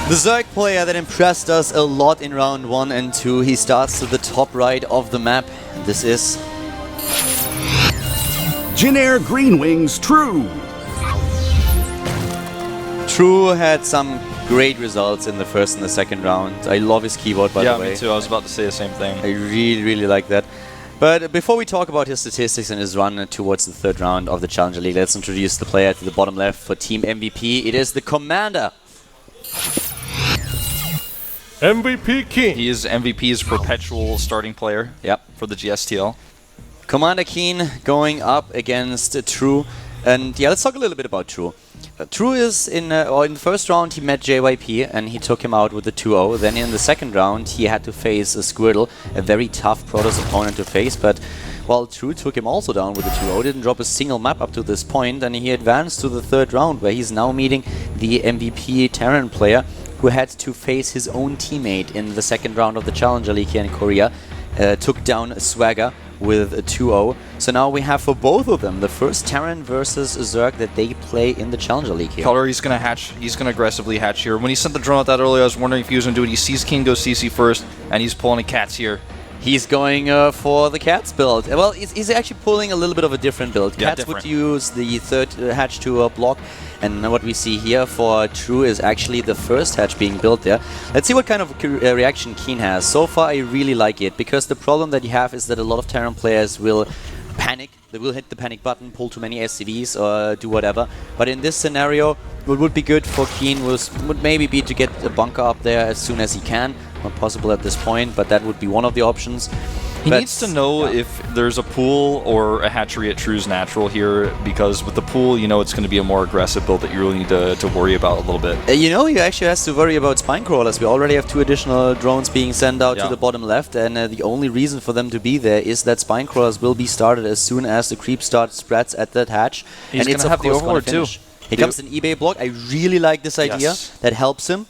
The Zerg player that impressed us a lot in round 1 and 2, he starts to the top right of the map. This is Jin Green Wings True. True had some great results in the first and the second round. I love his keyboard, by the way. Yeah, me too. I was about to say the same thing. I really like that. But before we talk about his statistics and his run towards the third round of the Challenger League, let's introduce the player to the bottom left for Team MVP. It is the Commander. MVP Keen. He is MVP's perpetual starting player. Yep. For the GSTL. Commander Keen going up against True. And yeah, let's talk a little bit about True. True is in the first round he met JYP and he took him out with the 2-0. Then in the second round he had to face a Squirtle, a very tough Protoss opponent to face. But while True took him also down with the 2-0, didn't drop a single map up to this point, and he advanced to the third round where he's now meeting the MVP Terran player who had to face his own teammate in the second round of the Challenger League here in Korea. Took down Swagger with a 2-0. So now we have for both of them the first Terran versus Zerg that they play in the Challenger League here. Color, he's going to hatch. He's going to aggressively hatch here. When he sent the drone out that earlier, I was wondering if he was going to do it. He sees Keen go CC first, and he's pulling a Cats here. He's going for the Cats build. Well, he's actually pulling a little bit of a different build. Yeah, Cats would use the third hatch to block, and what we see here for True is actually the first hatch being built there. Let's see what kind of reaction Keen has. So far, I really like it, because the problem that you have is that a lot of Terran players will panic. They will hit the panic button, pull too many SCVs, or do whatever. But in this scenario, what would be good for Keen would maybe be to get a bunker up there as soon as he can. Not possible at this point, but that would be one of the options. He needs to know if there's a pool or a hatchery at True's natural here, because with the pool, you know it's going to be a more aggressive build that you really need to worry about a little bit. You know, he actually has to worry about spine crawlers. We already have 2 additional drones being sent out to the bottom left, and the only reason for them to be there is that spine crawlers will be started as soon as the creep spreads at that hatch. He's and it's going to have the Overlord too. Here comes an eBay block. I really like this idea. That helps him.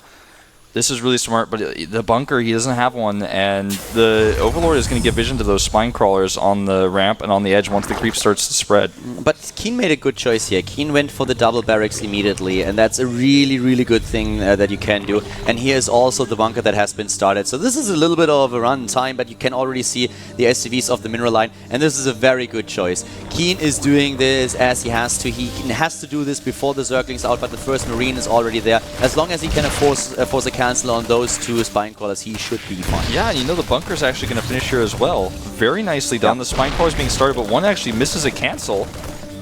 This is really smart, but the bunker, he doesn't have one, and the Overlord is going to give vision to those spine crawlers on the ramp and on the edge once the creep starts to spread. But Keen made a good choice here. Keen went for the double barracks immediately, and that's a really good thing that you can do. And here is also the bunker that has been started. So this is a little bit of a run time, but you can already see the SCVs of the mineral line, and this is a very good choice. Keen is doing this as he has to. He has to do this before the Zergling's out, but the first Marine is already there. As long as he can force a cancel on those 2 spine crawlers, he should be fine. Yeah, and you know the bunker's actually going to finish here as well. Very nicely done. The spine crawler's being started, but one actually misses a cancel.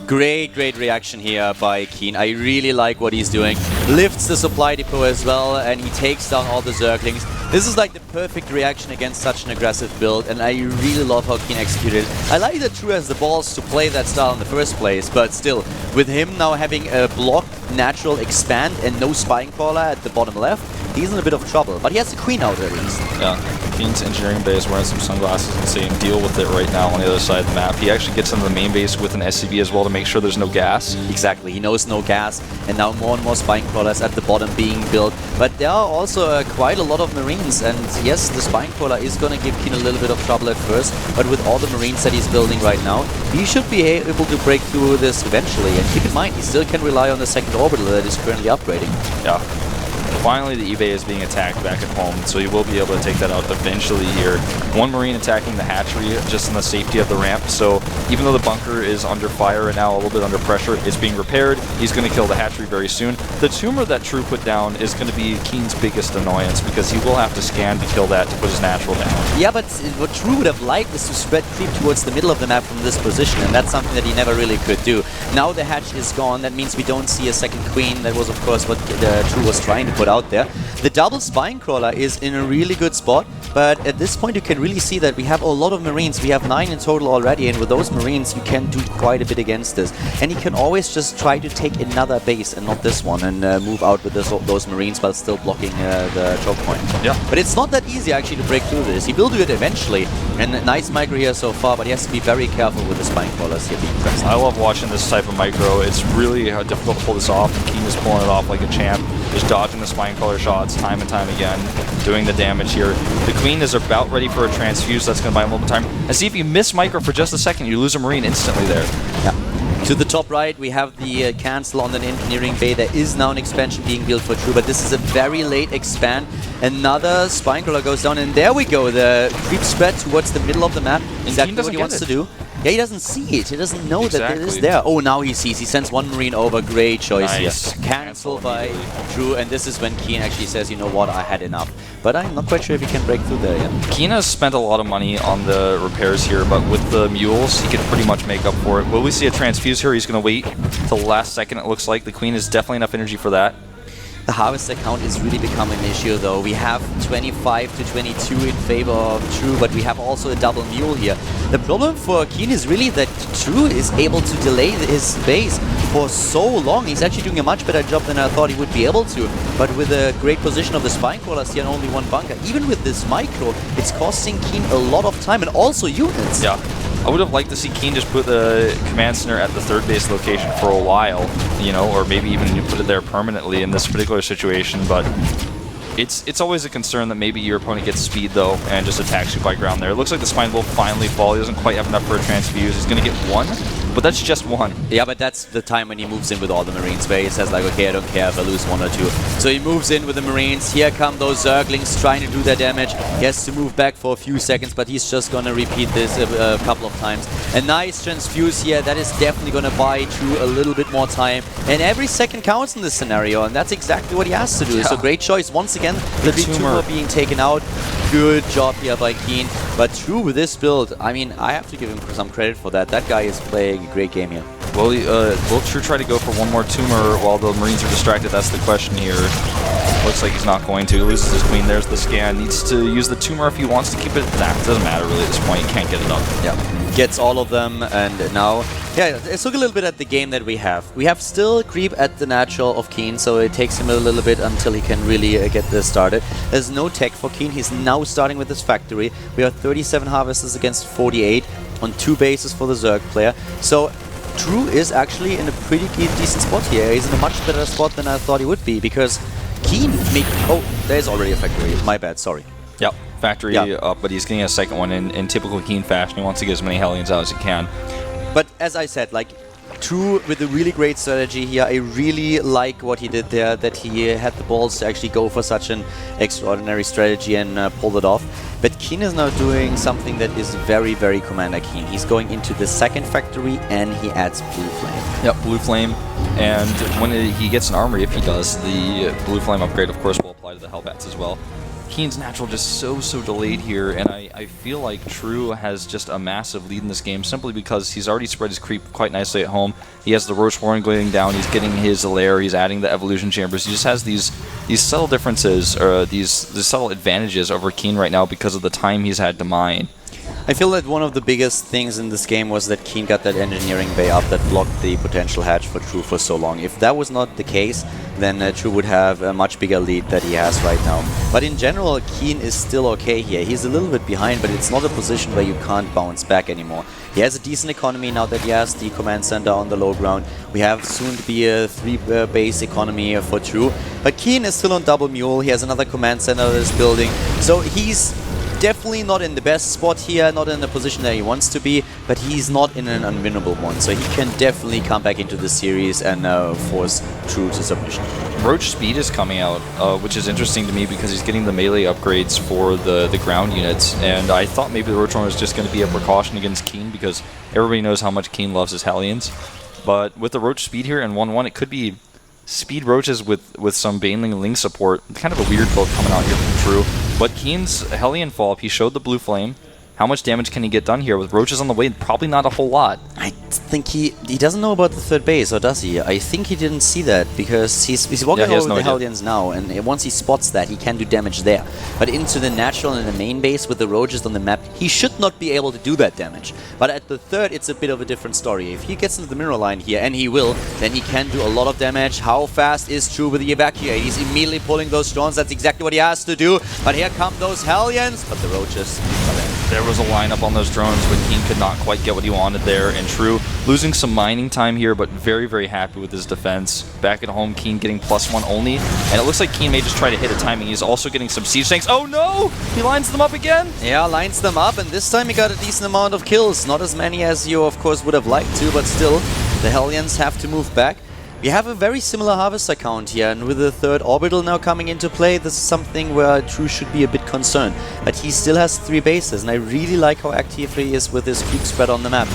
Great reaction here by Keen. I really like what he's doing. Lifts the supply depot as well, and he takes down all the Zerglings. This is like the perfect reaction against such an aggressive build, and I really love how Keen executed it. I like that True has the balls to play that style in the first place, but still, with him now having a block, natural expand, and no spine crawler at the bottom left, he's in a bit of trouble. But he has the Queen out at least. Yeah, Keen's engineering base wearing some sunglasses and saying deal with it right now on the other side of the map. He actually gets into the main base with an SCV as well to make sure there's no gas. Exactly, he knows no gas, and now more and more spine crawlers at the bottom being built. But there are also quite a lot of Marines, and yes, the spine crawler is going to give Keen a little bit of trouble at first, but with all the Marines that he's building right now, he should be able to break through this eventually. And keep in mind, he still can rely on the second orbital that is currently upgrading. Yeah. Finally, the eBay is being attacked back at home, so you will be able to take that out eventually here. 1 Marine attacking the hatchery just in the safety of the ramp, so even though the bunker is under fire and now a little bit under pressure, it's being repaired. He's going to kill the hatchery very soon. The tumor that True put down is going to be Keen's biggest annoyance, because he will have to scan to kill that to put his natural down. Yeah, but what True would have liked is to spread creep towards the middle of the map from this position, and that's something that he never really could do. Now the hatch is gone, that means we don't see a second Queen. That was of course what True was trying to put out there. The double spine crawler is in a really good spot, but at this point you can really see that we have a lot of Marines. We have 9 in total already, and with those Marines you can do quite a bit against this. And he can always just try to take another base and not this one, and move out with those Marines while still blocking the choke point. Yeah. But it's not that easy actually to break through this. He will do it eventually, and nice micro here so far, but he has to be very careful with the spine crawlers here being present. I love watching this type of micro. It's really difficult to pull this off. Keen is pulling it off like a champ, just dodging the spine crawler shots time and time again, doing the damage here. The Queen is about ready for a transfuse. That's going to buy him a little bit of time. And see, if you miss micro for just a second, you lose a Marine instantly there. Yeah. To the top right, we have the cancel on the engineering bay. There is now an expansion being built for True, but this is a very late expand. Another Spinecrawler goes down, and there we go. The creep spread towards the middle of the map. Exactly what he wants to do. Yeah, he doesn't see it. He doesn't know that it is there. Oh, now he sees. He sends one Marine over. Great choice here. Cancel by True, and this is when Keen actually says, you know what, I had enough. But I'm not quite sure if he can break through there yet. Keen has spent a lot of money on the repairs here, but with the mules, he could pretty much make up for it. Will we see a transfuse here? He's going to wait till the last second, it looks like. The Queen has definitely enough energy for that. The harvester count is really becoming an issue, though. We have 25 to 22 in favor of True, but we have also a double mule here. The problem for Keen is really that True is able to delay his base for so long. He's actually doing a much better job than I thought he would be able to. But with a great position of the Spinecrawlers here and only one bunker, even with this micro, it's costing Keen a lot of time and also units. Yeah. I would have liked to see Keen just put the command center at the third base location for a while, you know, or maybe even put it there permanently in this particular situation, but it's always a concern that maybe your opponent gets speed, though, and just attacks you by ground there. It looks like the Spine will finally fall. He doesn't quite have enough for a transfuse. He's going to get one, but that's just one. Yeah, but that's the time when he moves in with all the Marines, where he says, like, okay, I don't care if I lose one or two. So he moves in with the Marines. Here come those Zerglings trying to do their damage. He has to move back for a few seconds, but he's just going to repeat this a couple of times. A nice transfuse here. That is definitely going to buy True a little bit more time. And every second counts in this scenario, and that's exactly what he has to do. Yeah. So great choice. Once again, the big tumor being taken out. Good job here by Keen. But True with this build, I mean, I have to give him some credit for that. That guy is playing a great game here. Well, will True try to go for one more tumor while the Marines are distracted? That's the question here. Looks like he's not going to. He loses his Queen. There's the scan. Needs to use the tumor if he wants to keep it. Nah, it doesn't matter really at this point. He can't get it up. Yeah. Gets all of them, and now, yeah, let's look a little bit at the game that we have. We have still creep at the natural of Keen, so it takes him a little bit until he can really get this started. There's no tech for Keen. He's now starting with his factory. We have 37 harvesters against 48 on 2 bases for the Zerg player. So True is actually in a pretty decent spot here. He's in a much better spot than I thought he would be, because Keen make... Oh, there's already a factory. My bad, sorry. Yep, factory up, but he's getting a second one in typical Keen fashion. He wants to get as many Hellions out as he can. But as I said, like, True with a really great strategy here. I really like what he did there, that he had the balls to actually go for such an extraordinary strategy and pulled it off. But Keen is now doing something that is very, very Commander Keen. He's going into the second factory and he adds Blue Flame. Yep, Blue Flame. And when he gets an armory, if he does, the Blue Flame upgrade, of course, will apply to the Hellbats as well. Keen's natural just so delayed here, and I feel like True has just a massive lead in this game simply because he's already spread his creep quite nicely at home. He has the Roach Warren going down, he's getting his lair, he's adding the evolution chambers. He just has these subtle differences, or these subtle advantages over Keen right now because of the time he's had to mine. I feel that one of the biggest things in this game was that Keen got that engineering bay up that blocked the potential hatch for True for so long. If that was not the case, then True would have a much bigger lead that he has right now. But in general, Keen is still okay here. He's a little bit behind, but it's not a position where you can't bounce back anymore. He has a decent economy now that he has the command center on the low ground. We have soon to be a 3-base economy for True. But Keen is still on double mule. He has another command center that is building. So he's definitely not in the best spot here, not in the position that he wants to be, but he's not in an unwinnable one, so he can definitely come back into the series and force True to submission. Roach speed is coming out, which is interesting to me because he's getting the melee upgrades for the ground units, and I thought maybe the Roach Warren was just going to be a precaution against Keen because everybody knows how much Keen loves his Hellions, but with the Roach speed here and 1-1, it could be speed Roaches with some Baneling Ling support. Kind of a weird build coming out here from True. But Keen's Hellion follow-up, he showed the Blue Flame. How much damage can he get done here? With Roaches on the way, probably not a whole lot. I think he doesn't know about the third base, or does he? I think he didn't see that, because he's walking over the Hellions now, and once he spots that, he can do damage there. But into the natural and the main base with the Roaches on the map, he should not be able to do that damage. But at the third, it's a bit of a different story. If he gets into the mineral line here, and he will, then he can do a lot of damage. How fast is True with the evacuate? He's immediately pulling those drones. That's exactly what he has to do. But here come those Hellions, but the Roaches are there. There was a lineup on those drones, but Keen could not quite get what he wanted there, and True losing some mining time here, but very happy with his defense. Back at home, Keen getting +1 only, and it looks like Keen may just try to hit a timing. He's also getting some siege tanks. Oh no! He lines them up again! Yeah, lines them up, and this time he got a decent amount of kills. Not as many as you, of course, would have liked to, but still. The Hellions have to move back. We have a very similar Harvester count here, and with the third orbital now coming into play, this is something where True should be a bit concerned. But he still has 3 bases, and I really like how active he is with his creep spread on the map.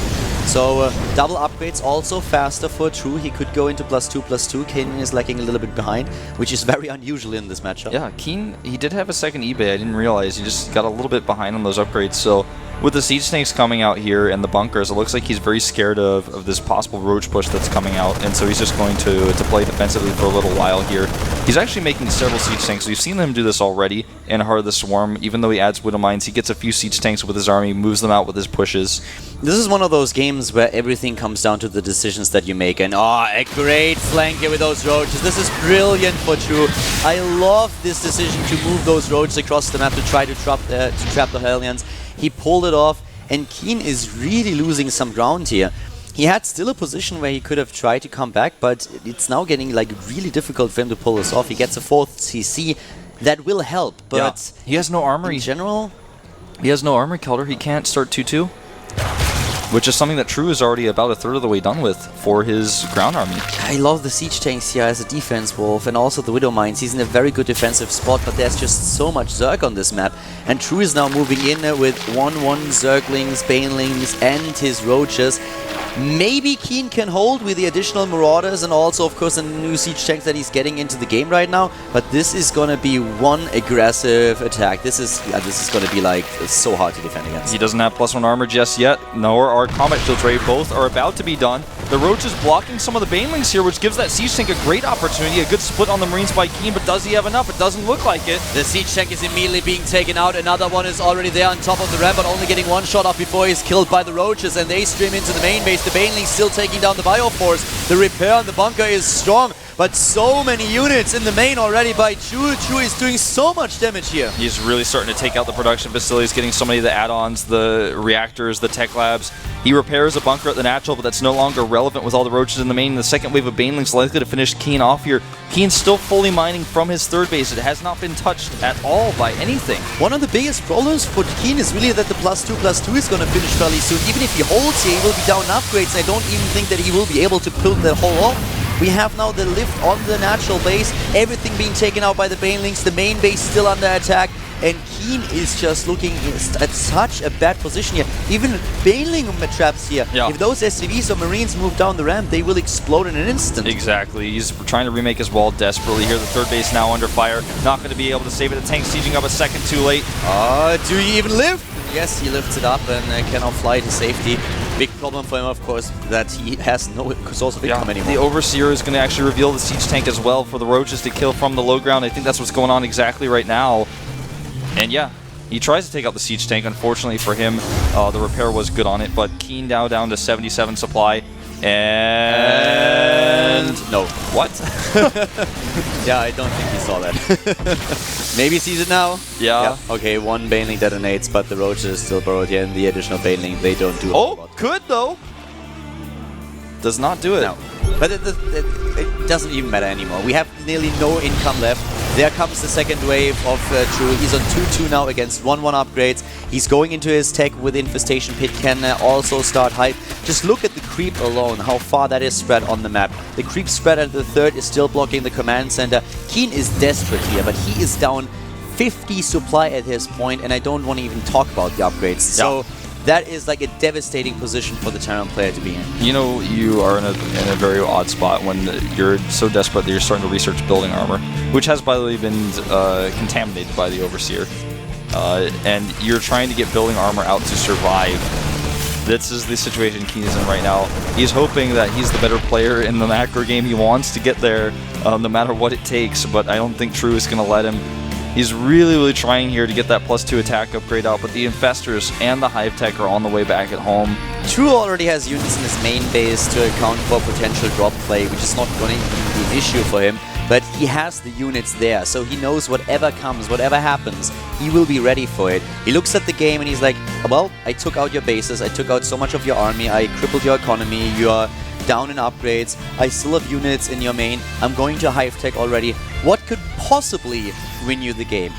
So double upgrades also faster for True. He could go into +2/+2. Kane is lagging a little bit behind, which is very unusual in this matchup. Yeah, Keen, he did have a second eBay. I didn't realize. He just got a little bit behind on those upgrades. So with the Siege Tanks coming out here and the bunkers, it looks like he's very scared of this possible Roach push that's coming out. And so he's just going to play defensively for a little while here. He's actually making several Siege Tanks. We've seen him do this already in Heart of the Swarm. Even though he adds Widow Mines, he gets a few Siege Tanks with his army, moves them out with his pushes. This is one of those games where everything comes down to the decisions that you make. And a great flank here with those roaches. This is brilliant for True. I love this decision to move those roaches across the map to try to trap the Hellions. He pulled it off, and Keen is really losing some ground here. He had still a position where he could have tried to come back, but it's now getting like really difficult for him to pull this off. He gets a 4th CC. That will help, but yeah. He has no armor. In general, he has no armor, Kelder. He can't start 2-2. Which is something that True is already about a third of the way done with for his ground army. I love the Siege Tanks here as a defense wolf, and also the Widow Mines. He's in a very good defensive spot, but there's just so much Zerg on this map. And True is now moving in with 1/1 Zerglings, Banelings, and his Roaches. Maybe Keen can hold with the additional Marauders and also, of course, the new Siege Tanks that he's getting into the game right now. But this is going to be one aggressive attack. This is going to be like so hard to defend against. He doesn't have +1 armor just yet, nor are Combat Shields ready. Both are about to be done. The Roach is blocking some of the Banelings here, which gives that Siege Tank a great opportunity. A good split on the Marines by Keen, but does he have enough? It doesn't look like it. The Siege Tank is immediately being taken out. Another one is already there on top of the ramp, but only getting 1 shot off before he's killed by the Roaches, and they stream into the main base. The Banelings still taking down the Bioforce. The repair on the bunker is strong, but so many units in the main already by True. True is doing so much damage here. He's really starting to take out the production facilities, getting so many of the add-ons, the reactors, the tech labs. He repairs a bunker at the natural, but that's no longer relevant with all the Roaches in the main. The second wave of Banelings likely to finish Keen off here. Keen's still fully mining from his third base. It has not been touched at all by anything. One of the biggest problems for Keen is really that the +2/+2 is going to finish fairly soon. Even if he holds here, he will be down in upgrades. I don't even think that he will be able to pull the whole off. We have now the lift on the natural base, everything being taken out by the Banelings, the main base still under attack, and Keen is just looking at such a bad position here. Even Baneling traps here. Yeah. If those SCVs or Marines move down the ramp, they will explode in an instant. Exactly. He's trying to remake his wall desperately here. The third base now under fire. Not going to be able to save it. The tank sieging up a second too late. Do you even live? Yes, he lifts it up and cannot fly to safety. Big problem for him, of course, that he has no source of income anymore. The Overseer is going to actually reveal the Siege Tank as well for the Roaches to kill from the low ground. I think that's what's going on exactly right now. And yeah, he tries to take out the Siege Tank. Unfortunately for him, the repair was good on it, but Keen now down to 77 supply. And no. What? Yeah, I don't think he saw that. Maybe he sees it now? Yeah. Okay, 1 Baneling detonates, but the Roaches is still burrowed here, and the additional Baneling, they don't do a Oh, lot. could though. Does not do it. No. But it doesn't even matter anymore. We have nearly no income left. There comes the second wave of True. He's on 2-2 now against 1-1 upgrades. He's going into his tech with Infestation Pit, can also start hype. Just look at the creep alone, how far that is spread on the map. The creep spread at the third is still blocking the command center. Keen is desperate here, but he is down 50 supply at his point, and I don't want to even talk about the upgrades. Yeah. So that is like a devastating position for the Terran player to be in. You know, you are in a very odd spot when you're so desperate that you're starting to research building armor, which has, by the way, been contaminated by the Overseer. And you're trying to get building armor out to survive. This is the situation Keen is in right now. He's hoping that he's the better player in the macro game. He wants to get there no matter what it takes, but I don't think True is going to let him. He's really trying here to get that +2 attack upgrade out, but the Infestors and the Hive Tech are on the way back at home. True already has units in his main base to account for potential drop play, which is not going to be an issue for him. But he has the units there, so he knows whatever comes, whatever happens, he will be ready for it. He looks at the game and he's like, well, I took out your bases, I took out so much of your army, I crippled your economy, you are down in upgrades, I still have units in your main, I'm going to Hive Tech already. What could possibly win you the game?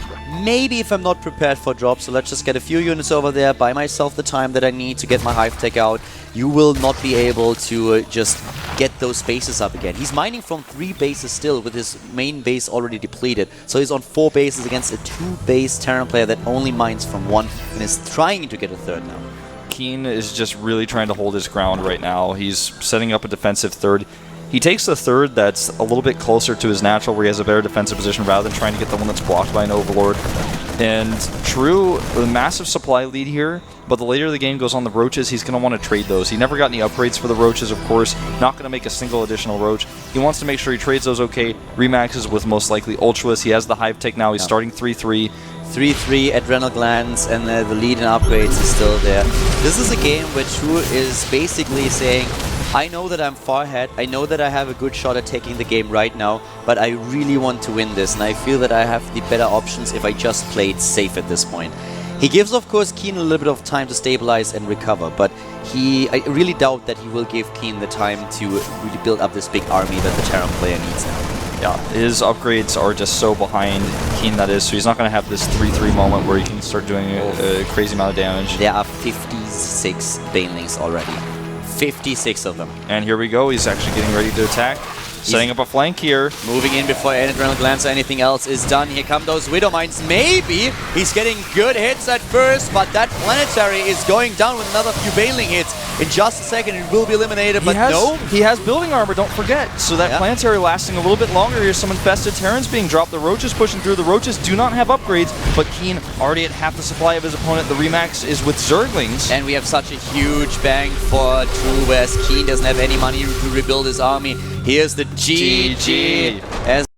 Maybe if I'm not prepared for drop, so let's just get a few units over there, buy myself the time that I need to get my Hive Tech out. You will not be able to just get those bases up again. He's mining from 3 bases still with his main base already depleted. So he's on 4 bases against a 2-base Terran player that only mines from 1 and is trying to get a 3rd now. Keen is just really trying to hold his ground right now. He's setting up a defensive 3rd. He takes the 3rd that's a little bit closer to his natural, where he has a better defensive position rather than trying to get the one that's blocked by an Overlord. And True, a massive supply lead here, but the later the game goes on the Roaches, he's going to want to trade those. He never got any upgrades for the Roaches, of course, not going to make a single additional Roach. He wants to make sure he trades those okay, remaxes with most likely Ultras. He has the Hive Tech now, he's starting 3-3. 3-3 Adrenal Glands, and the lead in upgrades is still there. This is a game where True is basically saying, I know that I'm far ahead, I know that I have a good shot at taking the game right now, but I really want to win this, and I feel that I have the better options if I just play it safe at this point. He gives, of course, Keen a little bit of time to stabilize and recover, but I really doubt that he will give Keen the time to really build up this big army that the Terran player needs now. Yeah, his upgrades are just so behind Keen, that is, so he's not going to have this 3-3 moment where he can start doing a crazy amount of damage. There are 56 Banelings already. 56 of them. And here we go, he's actually getting ready to attack. Setting up a flank here. Moving in before any Adrenal Glands or anything else is done. Here come those Widow Mines. Maybe he's getting good hits at first, but that Planetary is going down with another few Baneling hits. In just a second, it will be eliminated, but no. He has building armor, don't forget. So that Planetary lasting a little bit longer. Here's some infested Terrans being dropped. The Roaches pushing through. The Roaches do not have upgrades, but Keen already at half the supply of his opponent. The Remax is with Zerglings. And we have such a huge bang for True, whereas Keen doesn't have any money to rebuild his army. Here's the GG. As